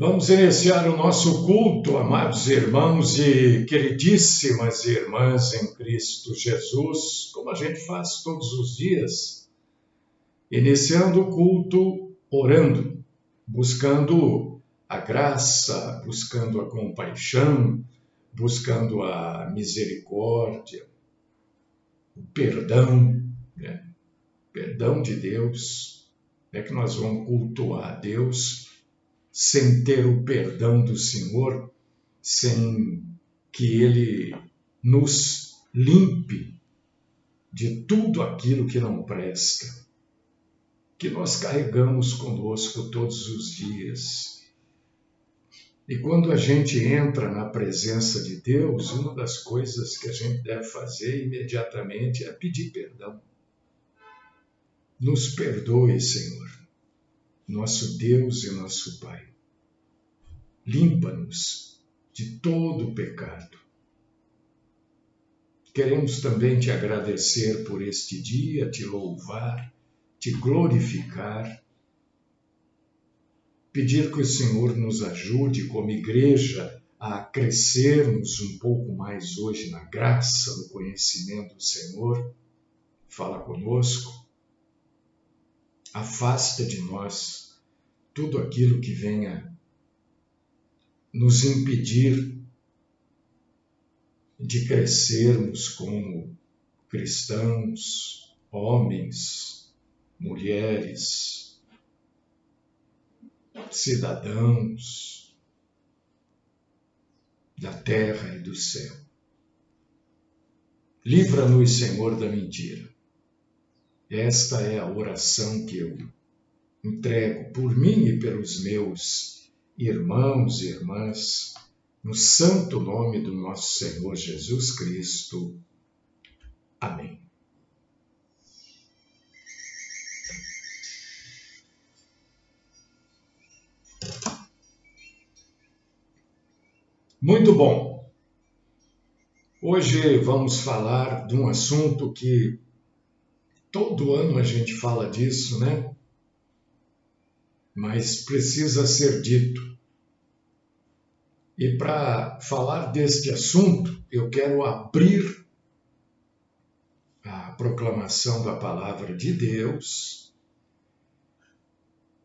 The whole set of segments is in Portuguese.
Vamos iniciar o nosso culto, amados irmãos e queridíssimas irmãs em Cristo Jesus, como a gente faz todos os dias, iniciando o culto orando, buscando a graça, buscando a compaixão, buscando a misericórdia, o perdão, né? Perdão de Deus. É que nós vamos cultuar a Deus sem ter o perdão do Senhor, sem que Ele nos limpe de tudo aquilo que não presta, que nós carregamos conosco todos os dias. E quando a gente entra na presença de Deus, uma das coisas que a gente deve fazer imediatamente é pedir perdão. Nos perdoe, Senhor, nosso Deus e nosso Pai. Limpa-nos de todo o pecado. Queremos também te agradecer por este dia, te louvar, te glorificar, pedir que o Senhor nos ajude como igreja a crescermos um pouco mais hoje na graça, no conhecimento do Senhor. Fala conosco, afasta de nós tudo aquilo que venha nos impedir de crescermos como cristãos, homens, mulheres, cidadãos da terra e do céu. Livra-nos, Senhor, da mentira. Esta é a oração que eu entrego por mim e pelos meus irmãos e irmãs, no santo nome do nosso Senhor Jesus Cristo. Amém. Muito bom. Hoje vamos falar de um assunto que todo ano a gente fala disso, né? Mas precisa ser dito. E para falar deste assunto, eu quero abrir a proclamação da palavra de Deus,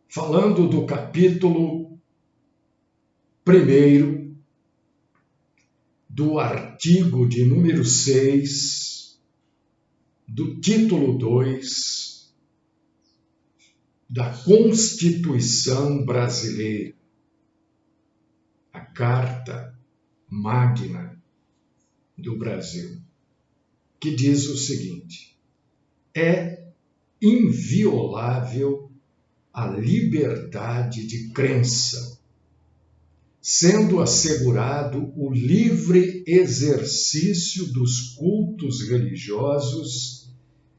falando do capítulo 1, do artigo de número 6, do título 2, da Constituição Brasileira, a Carta Magna do Brasil, que diz o seguinte: é inviolável a liberdade de crença, sendo assegurado o livre exercício dos cultos religiosos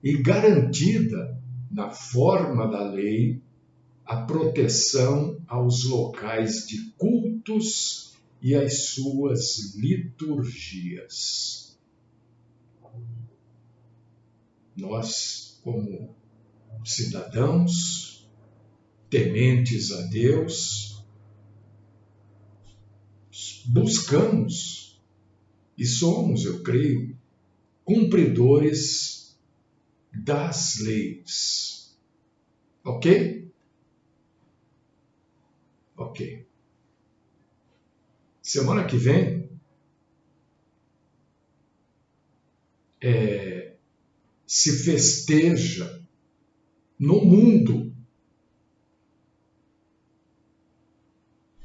e garantida, na forma da lei, a proteção aos locais de cultos e às suas liturgias. Nós, como cidadãos tementes a Deus, buscamos e somos, eu creio, cumpridores das leis. Ok? Ok. Semana que vem se festeja no mundo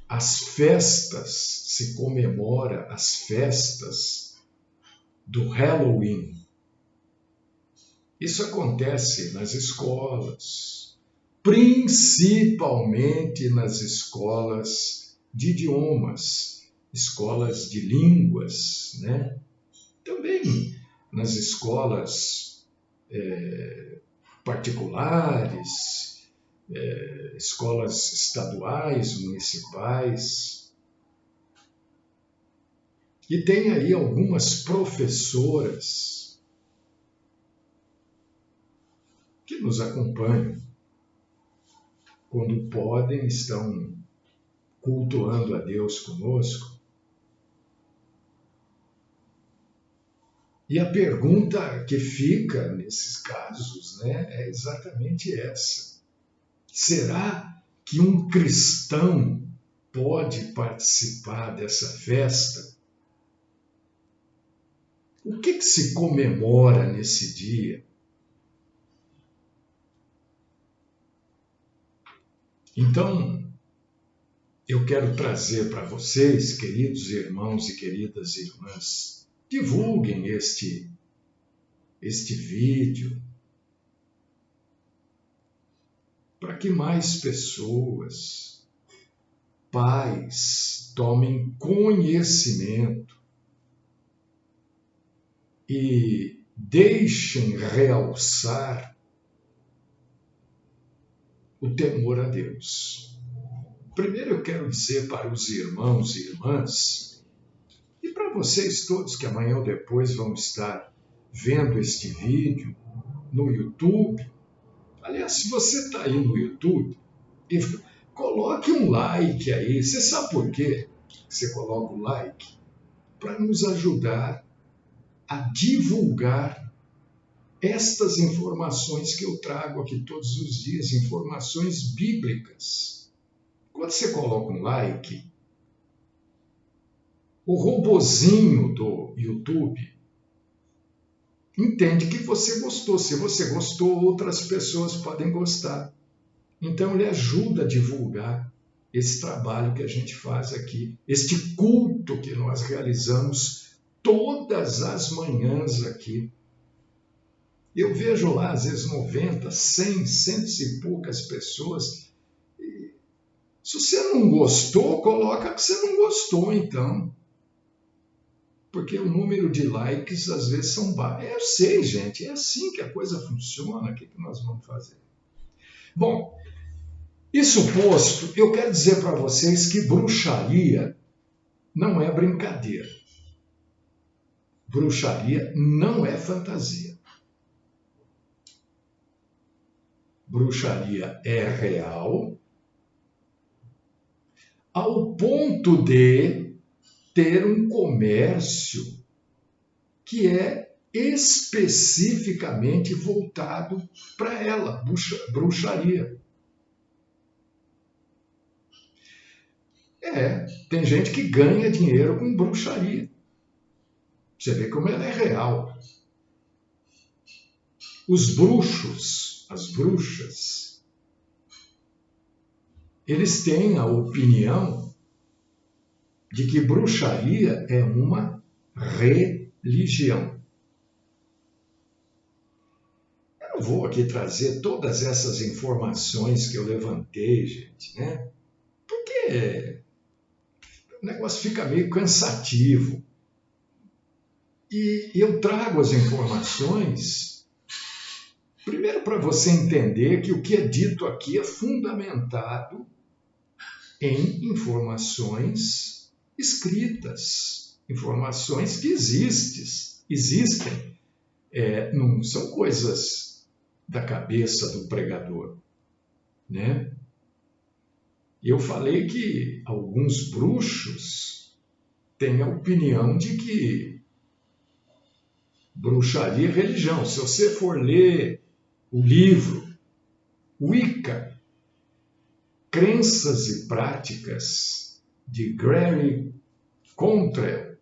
as festas, se comemora as festas do Halloween. Isso acontece nas escolas, principalmente nas escolas de idiomas, escolas de línguas, né? Também nas escolas particulares, escolas estaduais, municipais. E tem aí algumas professoras que nos acompanham. Quando podem, estão cultuando a Deus conosco. E a pergunta que fica nesses casos, né, é exatamente essa. Será que um cristão pode participar dessa festa? O que se comemora nesse dia? Então, eu quero trazer para vocês, queridos irmãos e queridas irmãs, divulguem este vídeo para que mais pessoas, pais, tomem conhecimento e deixem realçar o temor a Deus. Primeiro eu quero dizer para os irmãos e irmãs, e para vocês todos que amanhã ou depois vão estar vendo este vídeo no YouTube. Aliás, se você está aí no YouTube, coloque um like aí. Você sabe por quê que você coloca o like? Para nos ajudar a divulgar estas informações que eu trago aqui todos os dias, informações bíblicas. Quando você coloca um like, o robozinho do YouTube entende que você gostou. Se você gostou, outras pessoas podem gostar. Então, ele ajuda a divulgar esse trabalho que a gente faz aqui, este culto que nós realizamos todas as manhãs aqui. Eu vejo lá, às vezes, 90, 100, cento e poucas pessoas. Se você não gostou, coloca que você não gostou, então. Porque o número de likes, às vezes, são baixos. Eu sei, gente, é assim que a coisa funciona. O que nós vamos fazer? Bom, isso posto, eu quero dizer para vocês que bruxaria não é brincadeira. Bruxaria não é fantasia. Bruxaria é real, ao ponto de ter um comércio que é especificamente voltado para ela, bruxaria. Tem gente que ganha dinheiro com bruxaria. Você vê como ela é real. Os bruxos, as bruxas, eles têm a opinião de que bruxaria é uma religião. Eu não vou aqui trazer todas essas informações que eu levantei, gente, né? Porque o negócio fica meio cansativo. E eu trago as informações, primeiro para você entender que o que é dito aqui é fundamentado em informações escritas, informações que existem. Não são coisas da cabeça do pregador, né? Eu falei que alguns bruxos têm a opinião de que bruxaria é religião. Se você for ler o livro Wicca, Crenças e Práticas, de Gary Cantrell,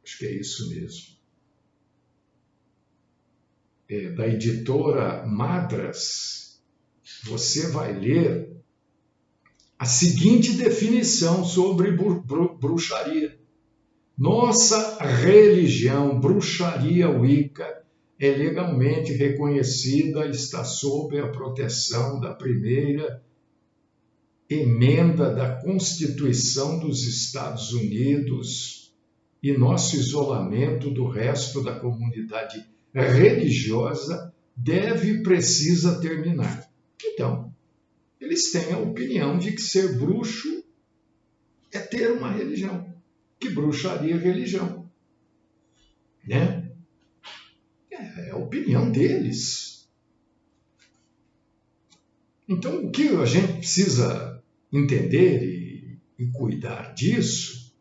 acho que é isso mesmo, da editora Madras, você vai ler a seguinte definição sobre bruxaria. Nossa religião, bruxaria Wicca, é legalmente reconhecida e está sob a proteção da primeira emenda da Constituição dos Estados Unidos e nosso isolamento do resto da comunidade religiosa deve e precisa terminar. Então, eles têm a opinião de que ser bruxo é ter uma religião, que bruxaria é religião, né? É a opinião deles. Então, o que a gente precisa entender, e em cuidar disso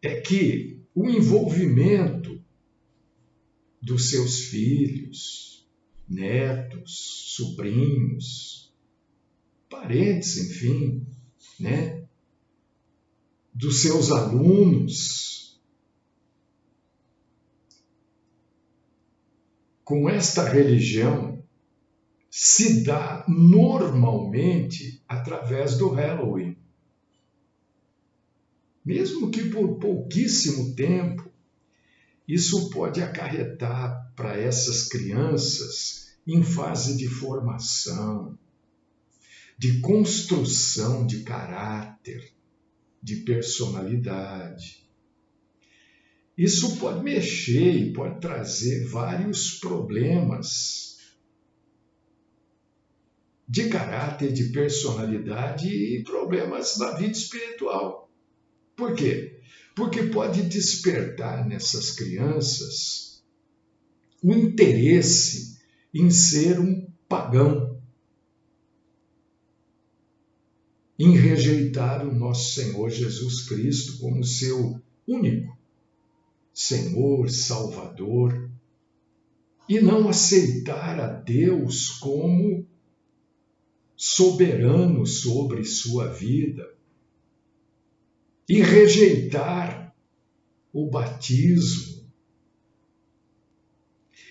é que o envolvimento dos seus filhos, netos, sobrinhos, parentes, enfim, né? Dos seus alunos, com esta religião, se dá normalmente através do Halloween. Mesmo que por pouquíssimo tempo, isso pode acarretar para essas crianças em fase de formação, de construção de caráter, de personalidade. Isso pode mexer e pode trazer vários problemas de caráter, de personalidade e problemas na vida espiritual. Por quê? Porque pode despertar nessas crianças o interesse em ser um pagão, em rejeitar o nosso Senhor Jesus Cristo como seu único Senhor, Salvador, e não aceitar a Deus como soberano sobre sua vida, e rejeitar o batismo,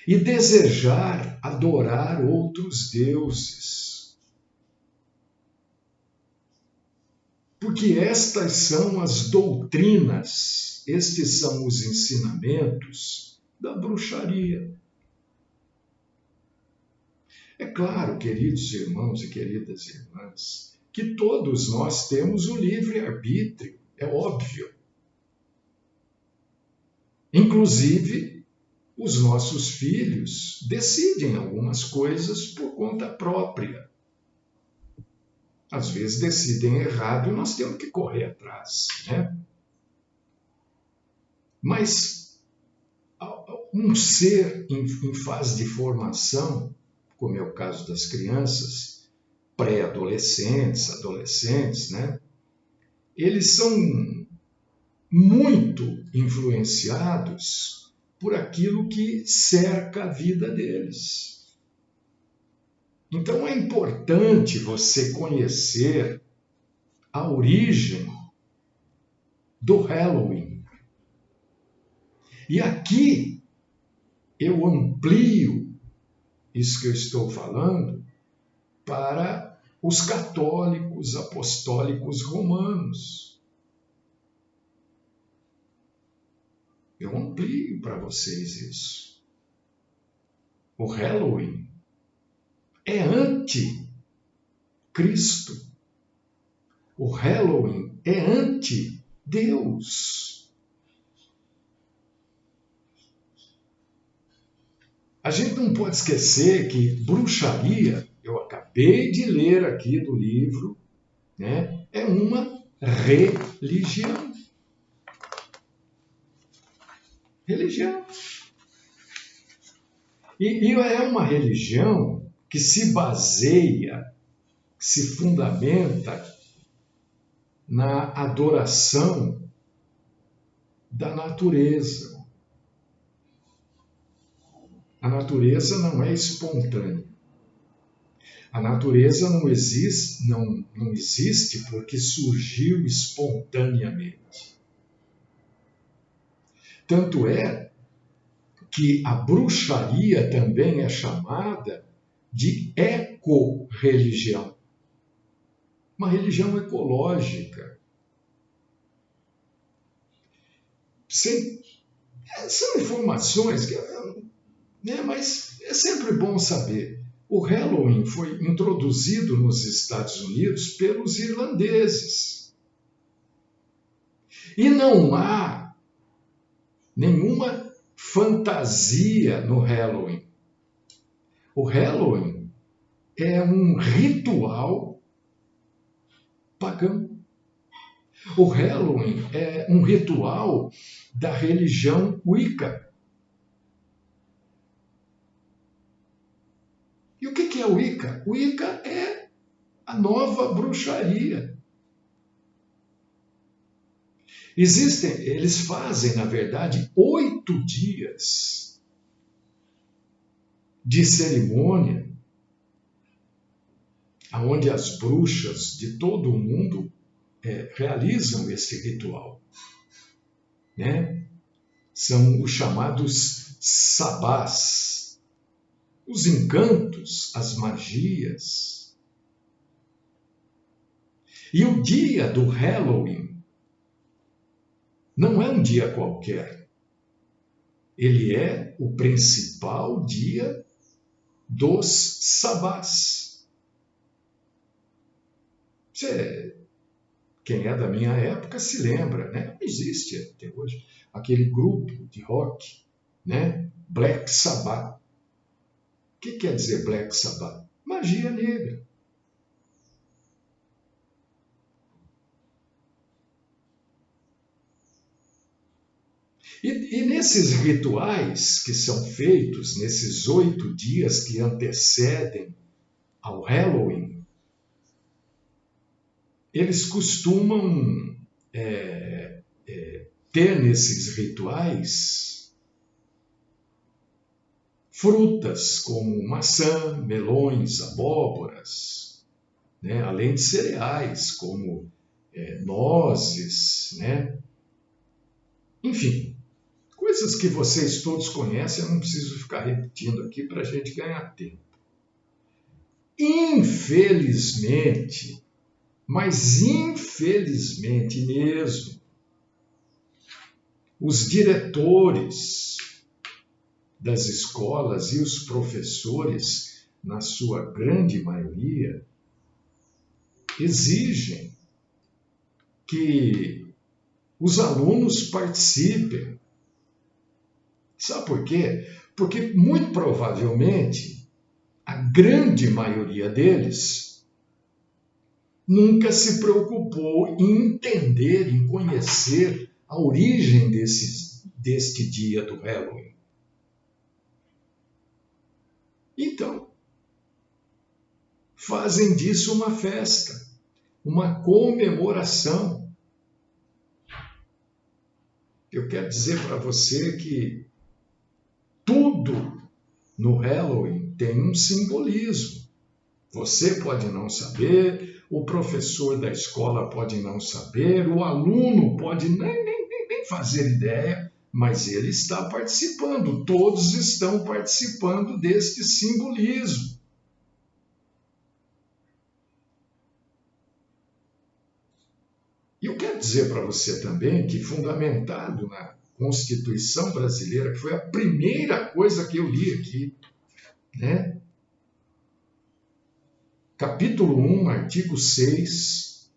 e desejar adorar outros deuses. Porque estas são as doutrinas, estes são os ensinamentos da bruxaria. É claro, queridos irmãos e queridas irmãs, que todos nós temos o livre-arbítrio, é óbvio. Inclusive, os nossos filhos decidem algumas coisas por conta própria. Às vezes decidem errado e nós temos que correr atrás, né? Mas um ser em fase de formação, como é o caso das crianças, pré-adolescentes, adolescentes, né? Eles são muito influenciados por aquilo que cerca a vida deles. Então é importante você conhecer a origem do Halloween. E aqui eu amplio isso que eu estou falando para os católicos apostólicos romanos. Eu amplio para vocês isso. O Halloween é anti-Cristo. O Halloween é anti-Deus. A gente não pode esquecer que bruxaria, eu acabei de ler aqui do livro, né, é uma religião. Religião. E é uma religião que se baseia, se fundamenta na adoração da natureza. A natureza não é espontânea. A natureza não existe porque surgiu espontaneamente. Tanto é que a bruxaria também é chamada de ecorreligião. Uma religião ecológica. São informações que, né, mas é sempre bom saber. O Halloween foi introduzido nos Estados Unidos pelos irlandeses. E não há nenhuma fantasia no Halloween. O Halloween é um ritual pagão. O Halloween é um ritual da religião Wicca. E o que é o Wicca? O Wicca é a nova bruxaria. Eles fazem, na verdade, 8 dias de cerimônia, onde as bruxas de todo o mundo realizam esse ritual, né? São os chamados sabás, os encantos, as magias. E o dia do Halloween não é um dia qualquer. Ele é o principal dia dos sabás. Quem é da minha época se lembra, né? Existe até hoje aquele grupo de rock, né? Black Sabbath. O que quer dizer Black Sabbath? Magia negra. E nesses rituais que são feitos nesses 8 dias que antecedem ao Halloween, eles costumam ter nesses rituais frutas como maçã, melões, abóboras, né? Além de cereais como nozes, né? Enfim, coisas que vocês todos conhecem, eu não preciso ficar repetindo aqui para a gente ganhar tempo. Infelizmente, mas infelizmente mesmo, os diretores das escolas e os professores, na sua grande maioria, exigem que os alunos participem. Sabe por quê? Porque, muito provavelmente, a grande maioria deles nunca se preocupou em entender, em conhecer a origem deste dia do Halloween. Então, fazem disso uma festa, uma comemoração. Eu quero dizer para você que tudo no Halloween tem um simbolismo. Você pode não saber, o professor da escola pode não saber, o aluno pode nem fazer ideia, mas ele está participando, todos estão participando deste simbolismo. E eu quero dizer para você também que, fundamentado na Constituição Brasileira, que foi a primeira coisa que eu li aqui, né? Capítulo 1, artigo 6,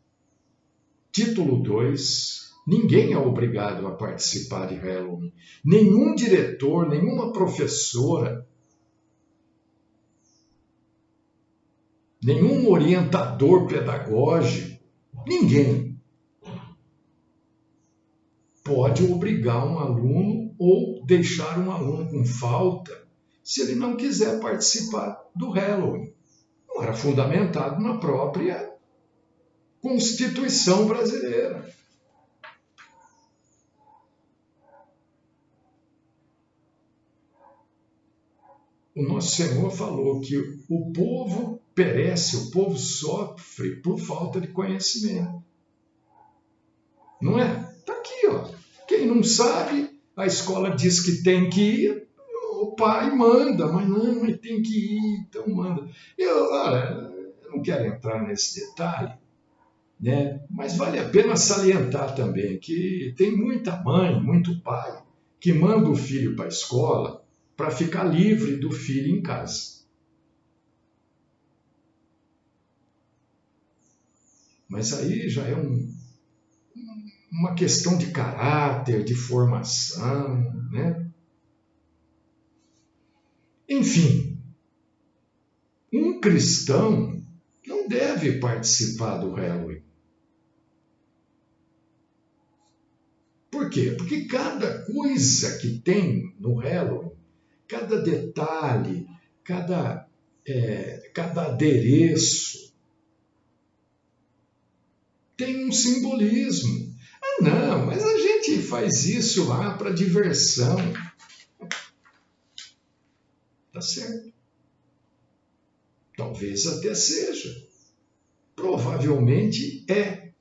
título 2, ninguém é obrigado a participar de Halloween. Nenhum diretor, nenhuma professora, nenhum orientador pedagógico, ninguém pode obrigar um aluno ou deixar um aluno com falta se ele não quiser participar do Halloween. Não era fundamentado na própria Constituição brasileira. O nosso Senhor falou que o povo perece, o povo sofre por falta de conhecimento. Não é? Está aqui, ó. Quem não sabe, a escola diz que tem que ir, o pai manda, mas não, mas tem que ir, então manda. Eu não quero entrar nesse detalhe, né? Mas vale a pena salientar também que tem muita mãe, muito pai, que manda o filho para a escola para ficar livre do filho em casa. Mas aí já é uma questão de caráter, de formação, né? Enfim, um cristão não deve participar do Halloween. Por quê? Porque cada coisa que tem no Halloween, cada detalhe, cada adereço, tem um simbolismo. Não, mas a gente faz isso lá para diversão. Tá certo? Talvez até seja. Provavelmente é.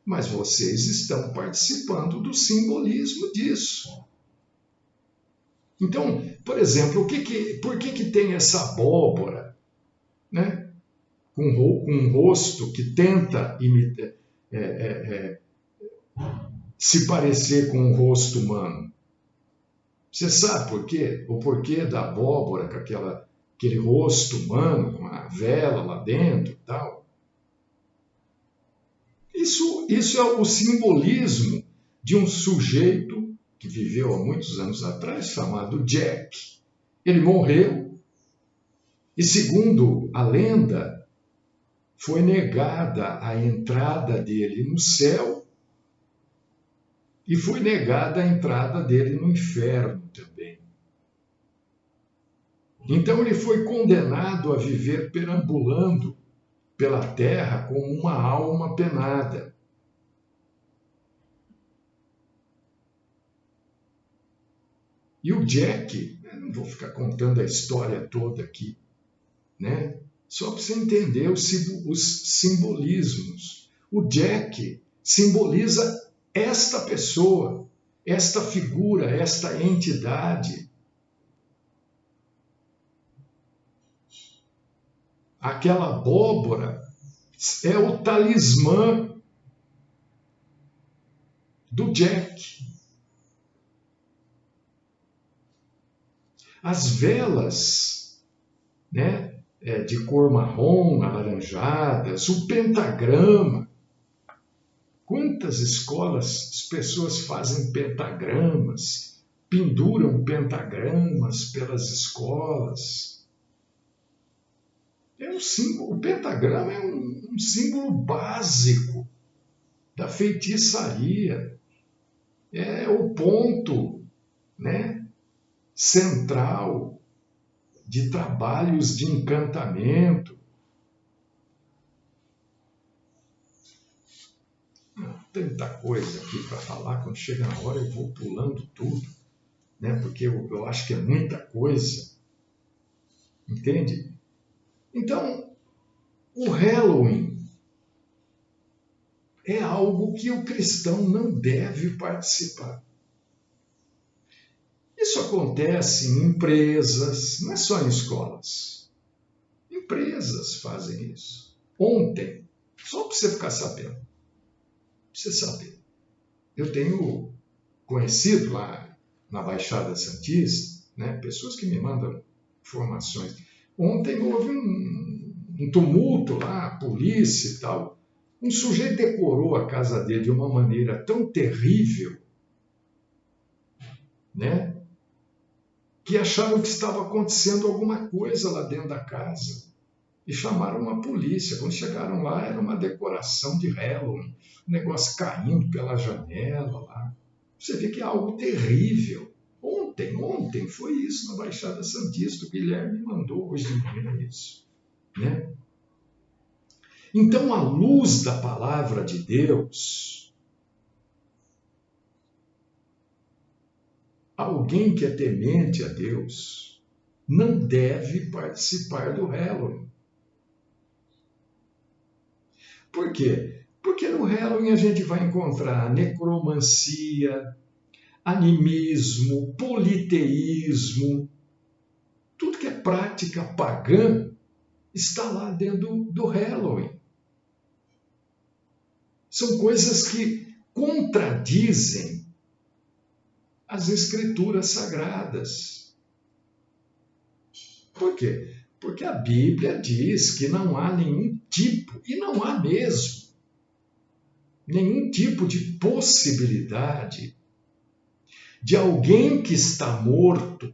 Mas vocês estão participando do simbolismo disso. Então, por exemplo, por que tem essa abóbora, né? Com um rosto que tenta imitar, se parecer com o rosto humano? Você sabe por quê? O porquê da abóbora com aquele rosto humano, com a vela lá dentro e tal? Isso é o simbolismo de um sujeito que viveu há muitos anos atrás, chamado Jack. Ele morreu e, segundo a lenda, foi negada a entrada dele no céu e foi negada a entrada dele no inferno também. Então ele foi condenado a viver perambulando pela terra como uma alma penada. E o Jack, não vou ficar contando a história toda aqui, né? Só para você entender os simbolismos. O Jack simboliza esta pessoa, esta figura, esta entidade. Aquela abóbora é o talismã do Jack. As velas, né, de cor marrom, alaranjadas, o pentagrama. Quantas escolas as pessoas fazem pentagramas, penduram pentagramas pelas escolas? É um símbolo, o pentagrama é um símbolo básico da feitiçaria. É o ponto, né, central de trabalhos de encantamento. Tanta coisa aqui para falar, quando chega na hora eu vou pulando tudo, né? Porque eu acho que é muita coisa, entende? Então, o Halloween é algo que o cristão não deve participar. Isso acontece em empresas, não é só em escolas. Empresas fazem isso. Ontem, só para você ficar sabendo, para você saber, eu tenho conhecido lá na Baixada Santista, né, pessoas que me mandam informações. Ontem houve um tumulto lá, a polícia e tal. Um sujeito decorou a casa dele de uma maneira tão terrível, né, que acharam que estava acontecendo alguma coisa lá dentro da casa e chamaram a polícia. Quando chegaram lá, era uma decoração de Halloween, um negócio caindo pela janela lá. Você vê que é algo terrível. Ontem foi isso na Baixada Santista. O Guilherme mandou hoje de manhã isso, né? Então, à luz da palavra de Deus, alguém que é temente a Deus não deve participar do Halloween. Por quê? Porque no Halloween a gente vai encontrar necromancia, animismo, politeísmo, tudo que é prática pagã está lá dentro do Halloween. São coisas que contradizem as escrituras sagradas. Por quê? Porque a Bíblia diz que não há nenhum tipo, e não há mesmo, nenhum tipo de possibilidade de alguém que está morto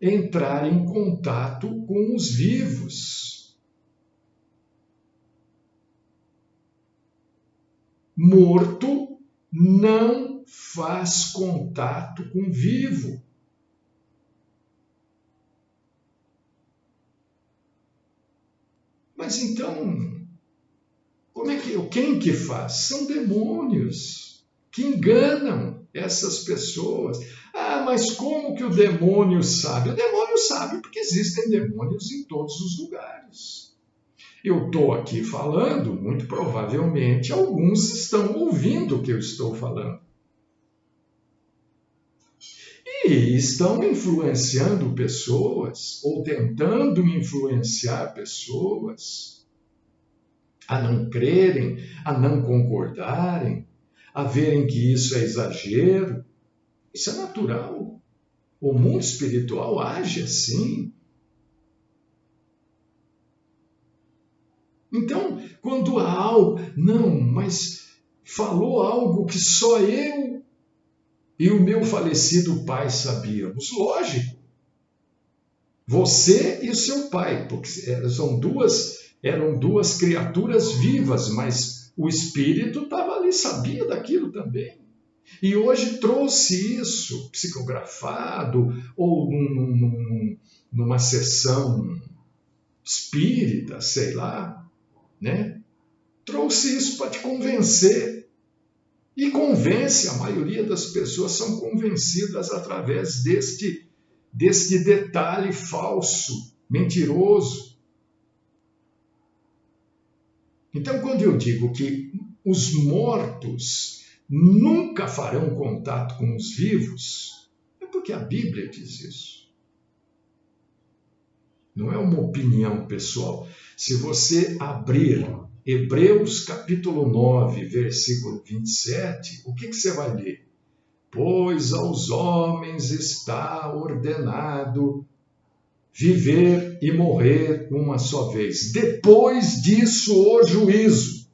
entrar em contato com os vivos. Morto não faz contato com vivo. Mas então, Quem que faz? São demônios que enganam essas pessoas. Ah, mas como que o demônio sabe? O demônio sabe porque existem demônios em todos os lugares. Eu estou aqui falando, muito provavelmente alguns estão ouvindo o que eu estou falando. E estão influenciando pessoas, ou tentando influenciar pessoas a não crerem, a não concordarem, a verem que isso é exagero. Isso é natural. O mundo espiritual age assim. Então, quando há algo, não, mas falou algo que só eu e o meu falecido pai sabíamos. Lógico, você e o seu pai, porque eram duas criaturas vivas, mas o espírito estava ali, sabia daquilo também. E hoje trouxe isso psicografado ou numa sessão espírita, sei lá, né? Trouxe isso para te convencer. E convence, a maioria das pessoas são convencidas através deste detalhe falso, mentiroso. Então, quando eu digo que os mortos nunca farão contato com os vivos, é porque a Bíblia diz isso. Não é uma opinião pessoal. Se você abrir Hebreus capítulo 9, versículo 27, o que você vai ler? Pois aos homens está ordenado viver e morrer uma só vez. Depois disso, o juízo.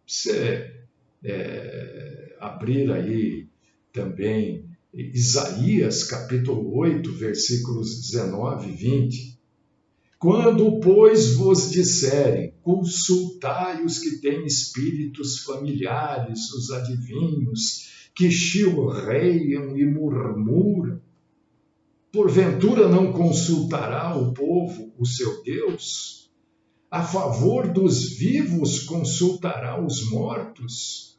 Você abrir aí também Isaías capítulo 8, versículos 19 e 20. Quando, pois, vos disserem, consultai os que têm espíritos familiares, os adivinhos, que chilreiam e murmuram, porventura não consultará o povo o seu Deus? A favor dos vivos consultará os mortos?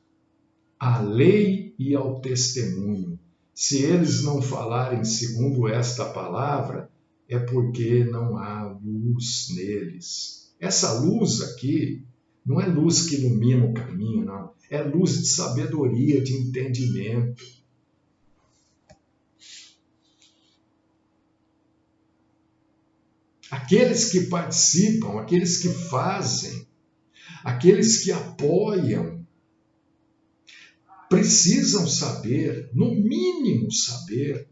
À lei e ao testemunho. Se eles não falarem segundo esta palavra, é porque não há luz neles. Essa luz aqui não é luz que ilumina o caminho, não. É luz de sabedoria, de entendimento. Aqueles que participam, aqueles que fazem, aqueles que apoiam, precisam saber, no mínimo saber,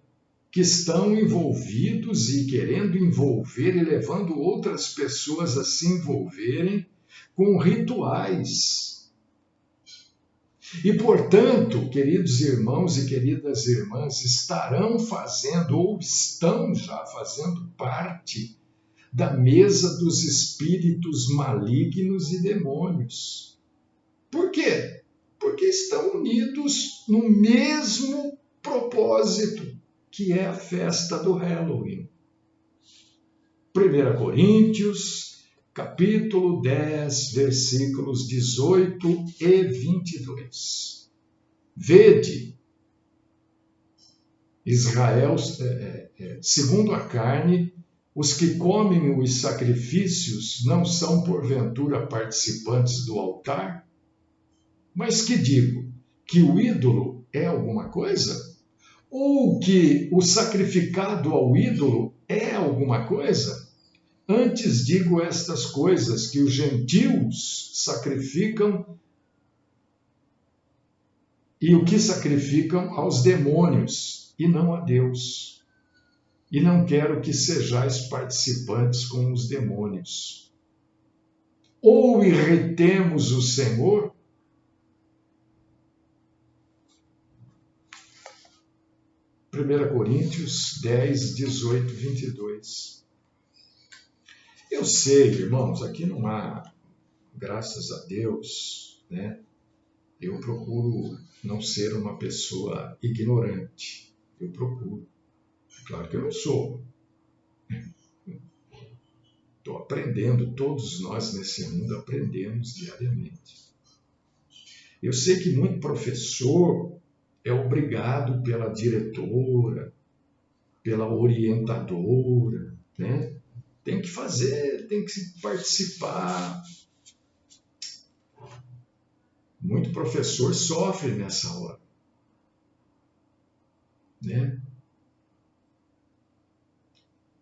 que estão envolvidos e querendo envolver e levando outras pessoas a se envolverem com rituais. E, portanto, queridos irmãos e queridas irmãs, estarão fazendo ou estão já fazendo parte da mesa dos espíritos malignos e demônios. Por quê? Porque estão unidos no mesmo propósito, que é a festa do Halloween. 1 Coríntios, capítulo 10, versículos 18 e 22. Vede, Israel, segundo a carne, os que comem os sacrifícios não são porventura participantes do altar? Mas que digo? Que o ídolo é alguma coisa? Ou que o sacrificado ao ídolo é alguma coisa? Antes digo estas coisas, que os gentios sacrificam e o que sacrificam aos demônios e não a Deus. E não quero que sejais participantes com os demônios. Ou irritemos o Senhor? Primeira Coríntios 10, 18, 22. Eu sei, irmãos, aqui não há, graças a Deus, né? Eu procuro não ser uma pessoa ignorante. Eu procuro. Claro que eu não sou. Estou aprendendo, todos nós nesse mundo aprendemos diariamente. Eu sei que muito professor é obrigado pela diretora, pela orientadora, né? Tem que fazer, tem que participar. Muito professor sofre nessa hora, né?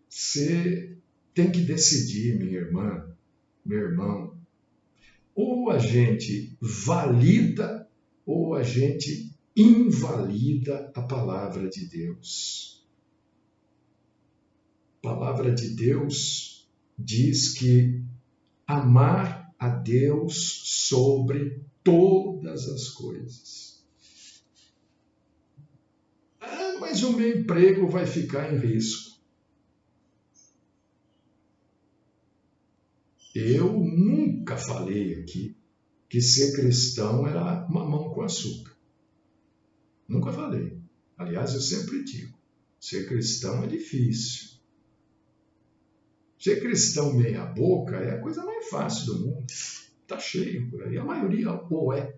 Você tem que decidir, minha irmã, meu irmão, ou a gente valida ou a gente invalida a palavra de Deus. A palavra de Deus diz que amar a Deus sobre todas as coisas. Ah, mas o meu emprego vai ficar em risco. Eu nunca falei aqui que ser cristão era mamão com açúcar. Nunca falei. Aliás, eu sempre digo, ser cristão é difícil. Ser cristão meia boca é a coisa mais fácil do mundo. Está cheio por aí. A maioria ou é.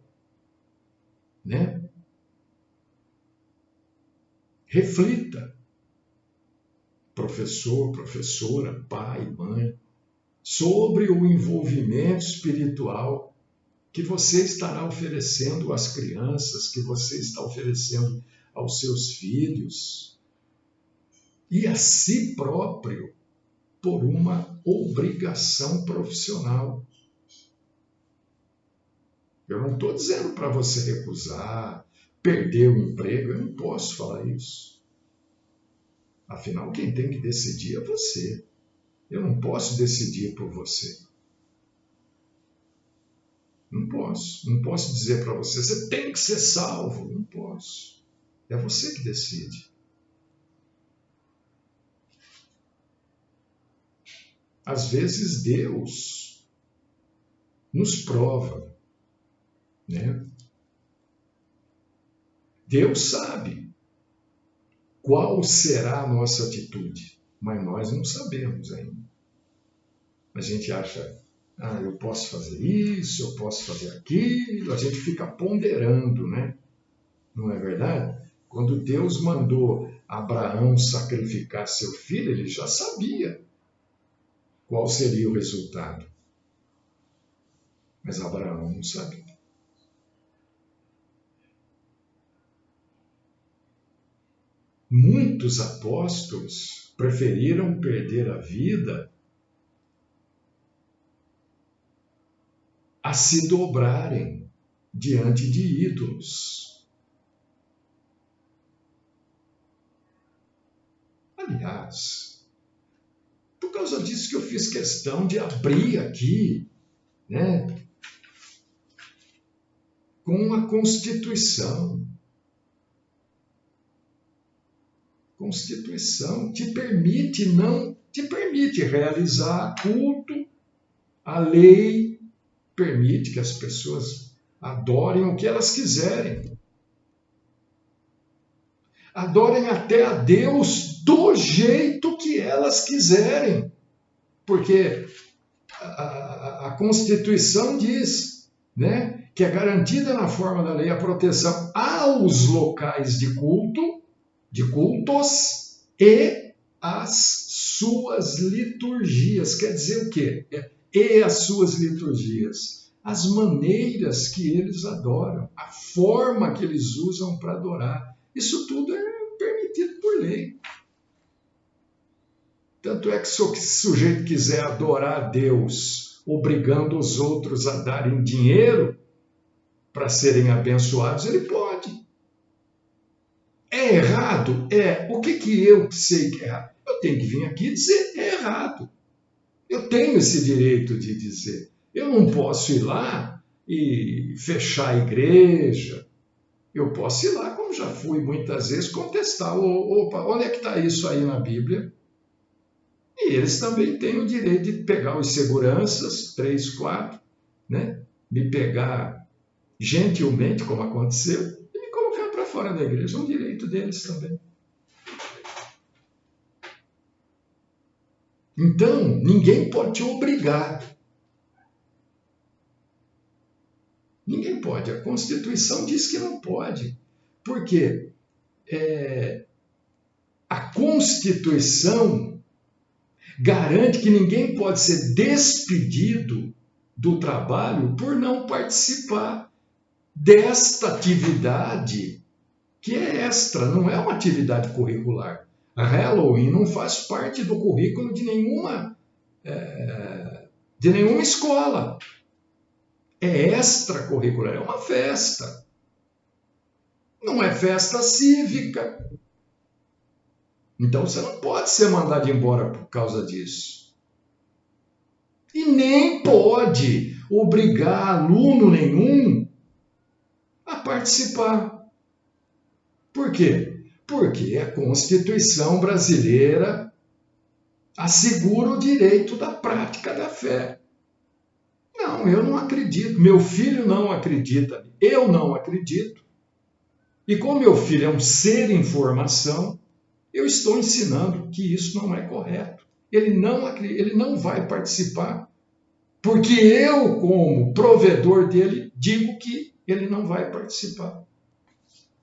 Né? Reflita. Professor, professora, pai, mãe, sobre o envolvimento espiritual que você estará oferecendo às crianças, que você está oferecendo aos seus filhos e a si próprio por uma obrigação profissional. Eu não estou dizendo para você recusar, perder o emprego, eu não posso falar isso. Afinal, quem tem que decidir é você. Eu não posso decidir por você. Não posso. Não posso dizer para você, você tem que ser salvo. Não posso. É você que decide. Às vezes Deus nos prova, né? Deus sabe qual será a nossa atitude, mas nós não sabemos ainda. A gente acha, eu posso fazer isso, eu posso fazer aquilo, a gente fica ponderando, né? Não é verdade? Quando Deus mandou Abraão sacrificar seu filho, ele já sabia qual seria o resultado. Mas Abraão não sabia. Muitos apóstolos preferiram perder a vida a se dobrarem diante de ídolos. Aliás, por causa disso que eu fiz questão de abrir aqui, né, com a Constituição. Constituição te permite realizar culto, a lei permite que as pessoas adorem o que elas quiserem. Adorem até a Deus do jeito que elas quiserem. Porque a Constituição diz, né, que é garantida na forma da lei a proteção aos locais de cultos e às suas liturgias. Quer dizer o quê? E as suas liturgias. As maneiras que eles adoram, a forma que eles usam para adorar. Isso tudo é permitido por lei. Tanto é que se o sujeito quiser adorar a Deus, obrigando os outros a darem dinheiro para serem abençoados, ele pode. É errado? É. O que eu sei que é errado? Eu tenho que vir aqui e dizer é errado. Eu tenho esse direito de dizer. Eu não posso ir lá e fechar a igreja. Eu posso ir lá, como já fui muitas vezes, contestar. Opa, onde é que está isso aí na Bíblia? E eles também têm o direito de pegar os seguranças, 3, 4, né? Me pegar gentilmente, como aconteceu, e me colocar para fora da igreja. É um direito deles também. Então, ninguém pode te obrigar. Ninguém pode. A Constituição diz que não pode. Por quê? A Constituição garante que ninguém pode ser despedido do trabalho por não participar desta atividade que é extra, não é uma atividade curricular. A Halloween não faz parte do currículo de nenhuma escola. É extracurricular, é uma festa. Não é festa cívica. Então você não pode ser mandado embora por causa disso. E nem pode obrigar aluno nenhum a participar. Por quê? Porque a Constituição brasileira assegura o direito da prática da fé. Não, eu não acredito. Meu filho não acredita. Eu não acredito. E como meu filho é um ser em formação, eu estou ensinando que isso não é correto. Ele não vai participar, porque eu, como provedor dele, digo que ele não vai participar.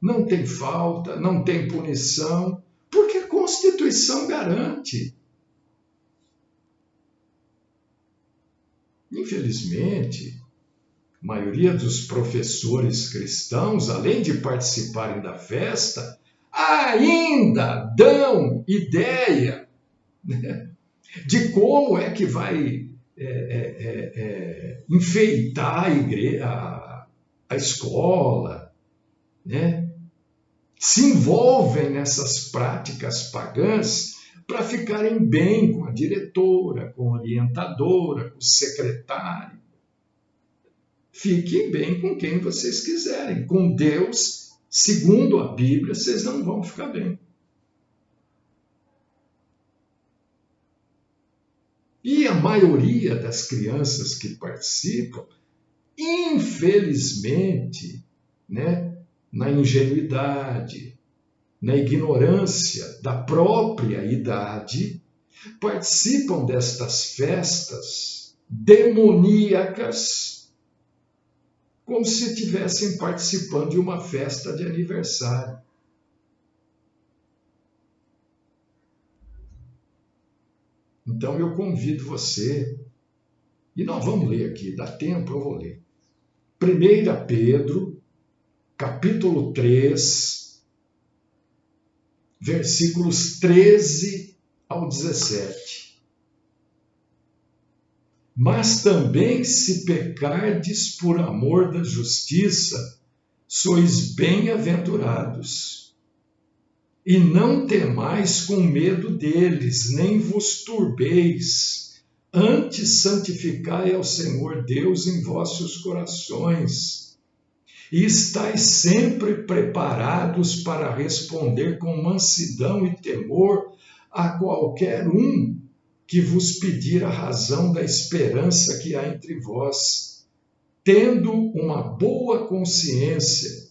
Não tem falta, não tem punição, porque a Constituição garante. Infelizmente, a maioria dos professores cristãos, além de participarem da festa, ainda dão ideia, né, de como é que vai enfeitar a igreja, a escola, né? Se envolvem nessas práticas pagãs para ficarem bem com a diretora, com a orientadora, com o secretário. Fiquem bem com quem vocês quiserem. Com Deus, segundo a Bíblia, vocês não vão ficar bem. E a maioria das crianças que participam, infelizmente, né, na ingenuidade, na ignorância da própria idade, participam destas festas demoníacas, como se estivessem participando de uma festa de aniversário. Então eu convido você, e nós vamos ler aqui, dá tempo, eu vou ler. 1 Pedro, capítulo 3, versículos 13 ao 17. Mas também se pecardes por amor da justiça, sois bem-aventurados. E não temais com medo deles, nem vos turbeis. Antes santificai ao Senhor Deus em vossos corações. E estais sempre preparados para responder com mansidão e temor a qualquer um que vos pedir a razão da esperança que há entre vós, tendo uma boa consciência,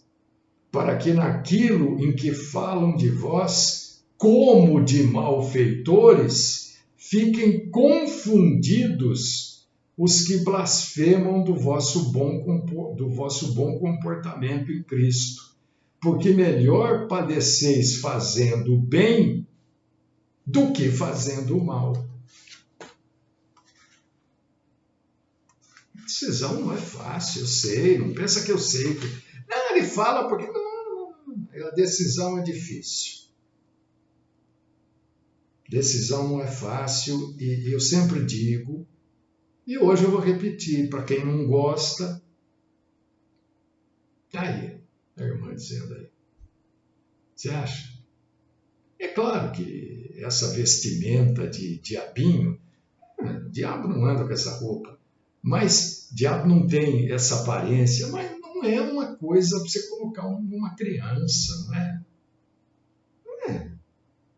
para que naquilo em que falam de vós, como de malfeitores, fiquem confundidos os que blasfemam do vosso bom comportamento em Cristo. Porque melhor padeceis fazendo o bem do que fazendo o mal. A decisão não é fácil, eu sei, não pensa que eu sei. Não, ele fala porque a decisão é difícil. Decisão não é fácil e eu sempre digo, e hoje eu vou repetir, para quem não gosta, aí, a irmã dizendo aí, você acha? É claro que essa vestimenta de diabinho, diabo não anda com essa roupa, mas diabo não tem essa aparência, mas não é uma coisa para você colocar uma criança, não é? Não é.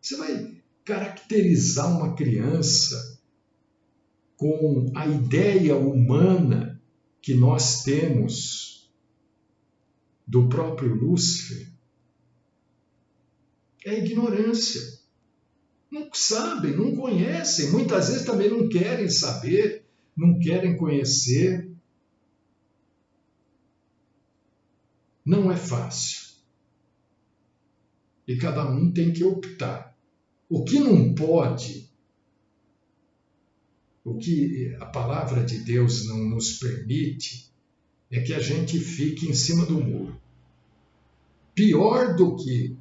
Você vai caracterizar uma criança com a ideia humana que nós temos do próprio Lúcifer? É ignorância. Não sabem, não conhecem, muitas vezes também não querem saber, não querem conhecer. Não é fácil. E cada um tem que optar. O que não pode, o que a palavra de Deus não nos permite, é que a gente fique em cima do muro. Pior do que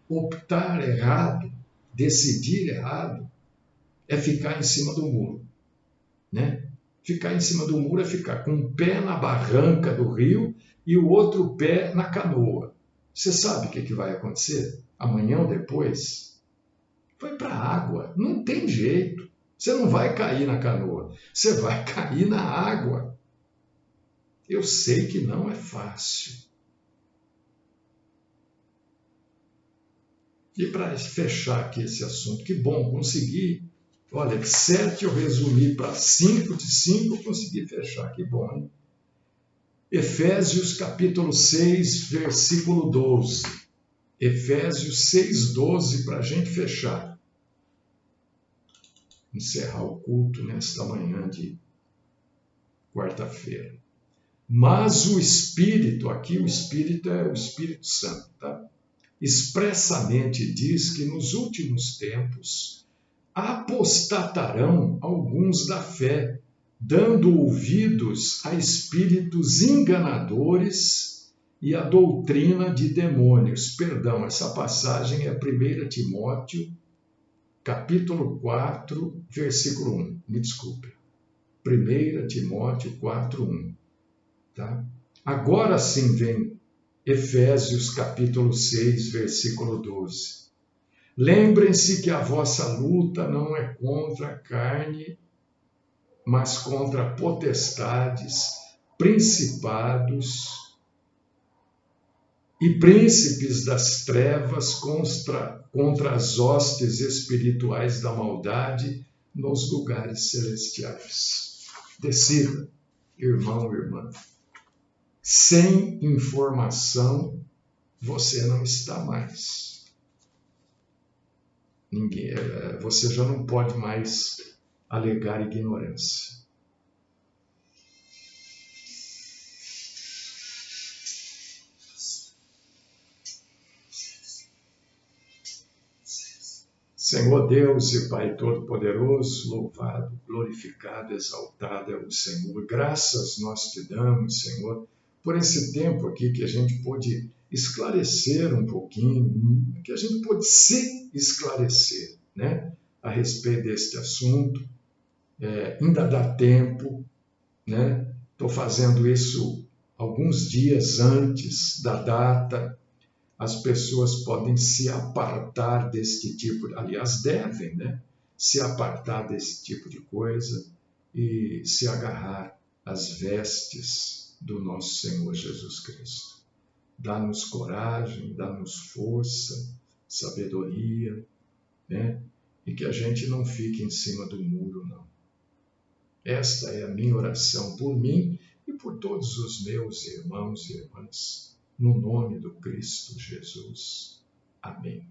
optar errado, decidir errado, é ficar em cima do muro, né? Ficar em cima do muro é ficar com um pé na barranca do rio e o outro pé na canoa. Você sabe o que vai acontecer? Amanhã ou depois? Vai para a água. Não tem jeito. Você não vai cair na canoa. Você vai cair na água. Eu sei que não é fácil. E para fechar aqui esse assunto, que bom, consegui. Olha, de 7 eu resumi para 5, de 5 eu consegui fechar, que bom, hein? Efésios capítulo 6, versículo 12. Efésios 6, 12, para a gente fechar. Encerrar o culto nesta manhã de quarta-feira. Mas o Espírito, aqui o Espírito é o Espírito Santo, tá? Expressamente diz que nos últimos tempos apostatarão alguns da fé, dando ouvidos a espíritos enganadores e a doutrina de demônios. Perdão, essa passagem é 1 Timóteo, capítulo 4, versículo 1. Me desculpe. 1 Timóteo 4, 1. Tá? Agora sim vem Efésios, capítulo 6, versículo 12. Lembrem-se que a vossa luta não é contra a carne, mas contra potestades, principados e príncipes das trevas, contra as hostes espirituais da maldade nos lugares celestiais. Decida, irmão e irmã. Sem informação, você não está mais. Você já não pode mais alegar ignorância. Senhor Deus e Pai Todo-Poderoso, louvado, glorificado, exaltado é o Senhor. Graças nós te damos, Senhor, por esse tempo aqui que a gente pôde esclarecer um pouquinho, que a gente pôde se esclarecer, né, a respeito deste assunto. Ainda dá tempo, né? Estou fazendo isso alguns dias antes da data. As pessoas podem se apartar deste tipo, aliás, devem, né? Se apartar desse tipo de coisa e se agarrar às vestes do nosso Senhor Jesus Cristo. Dá-nos coragem, dá-nos força, sabedoria, né? E que a gente não fique em cima do muro, não. Esta é a minha oração por mim e por todos os meus irmãos e irmãs, no nome do Cristo Jesus. Amém.